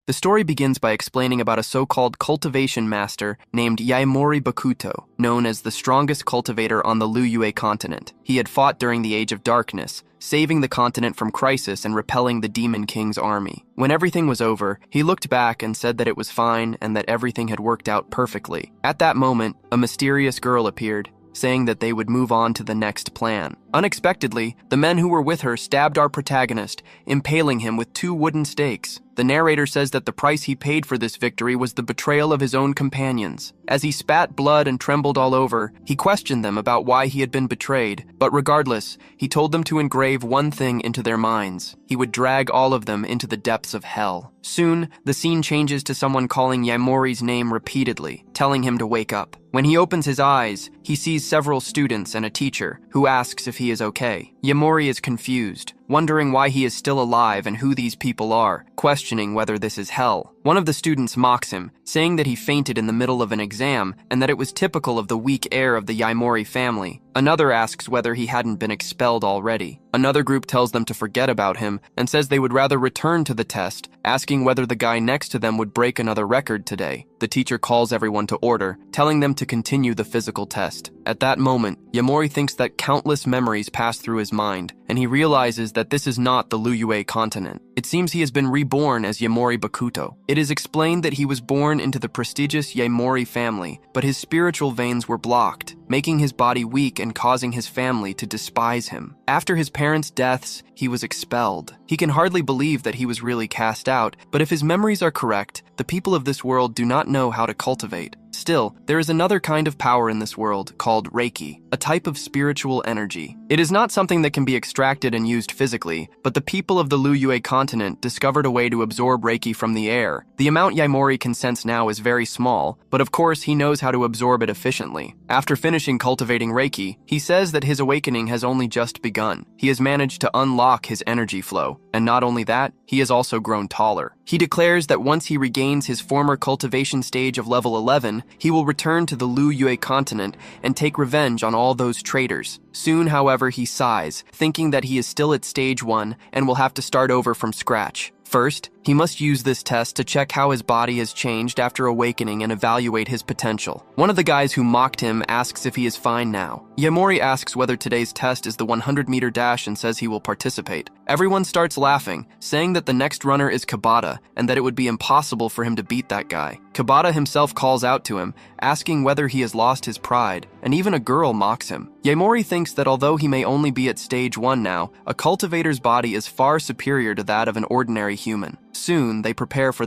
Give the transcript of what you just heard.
The story begins by explaining about a so-called cultivation master named Yaemori Bakuto, known as the strongest cultivator on the Liyue continent. He had fought during the Age of Darkness, saving the continent from crisis and repelling the Demon King's army. When everything was over, he looked back and said that it was fine and that everything had worked out perfectly. At that moment, a mysterious girl appeared, saying that they would move on to the next plan. Unexpectedly, the men who were with her stabbed our protagonist, impaling him with 2 wooden stakes. The narrator says that the price he paid for this victory was the betrayal of his own companions. As he spat blood and trembled all over, he questioned them about why he had been betrayed, but regardless, he told them to engrave one thing into their minds. He would drag all of them into the depths of hell. Soon, the scene changes to someone calling Yaemori's name repeatedly, telling him to wake up. When he opens his eyes, he sees several students and a teacher, who asks if he is okay. Yaemori is confused, wondering why he is still alive and who these people are, questioning whether this is hell. One of the students mocks him, saying that he fainted in the middle of an exam and that it was typical of the weak heir of the Yaemori family. Another asks whether he hadn't been expelled already. Another group tells them to forget about him and says they would rather return to the test, asking whether the guy next to them would break another record today. The teacher calls everyone to order, telling them to continue the physical test. At that moment, Yaemori thinks that countless memories pass through his mind, and he realizes that this is not the Liyue continent. It seems he has been reborn as Yaemori Bakuto. It is explained that he was born into the prestigious Yaemori family, but his spiritual veins were blocked, making his body weak and causing his family to despise him. After his parents' deaths, he was expelled. He can hardly believe that he was really cast out, but if his memories are correct, the people of this world do not know how to cultivate. Still, there is another kind of power in this world called Reiki, a type of spiritual energy. It is not something that can be extracted and used physically, but the people of the Liyue continent discovered a way to absorb Reiki from the air. The amount Yaemori can sense now is very small, but of course he knows how to absorb it efficiently. After finishing cultivating Reiki, he says that his awakening has only just begun. He has managed to unlock his energy flow, and not only that, he has also grown taller. He declares that once he regains his former cultivation stage of level 11, he will return to the Liyue continent and take revenge on all those traitors. Soon, however, he sighs, thinking that he is still at stage 1 and will have to start over from scratch. First, he must use this test to check how his body has changed after awakening and evaluate his potential. One of the guys who mocked him asks if he is fine now. Yaemori asks whether today's test is the 100-meter dash and says he will participate. Everyone starts laughing, saying that the next runner is Kabata and that it would be impossible for him to beat that guy. Kabata himself calls out to him, asking whether he has lost his pride, and even a girl mocks him. Yaemori thinks that although he may only be at stage 1 now, a cultivator's body is far superior to that of an ordinary human. Soon, they prepare for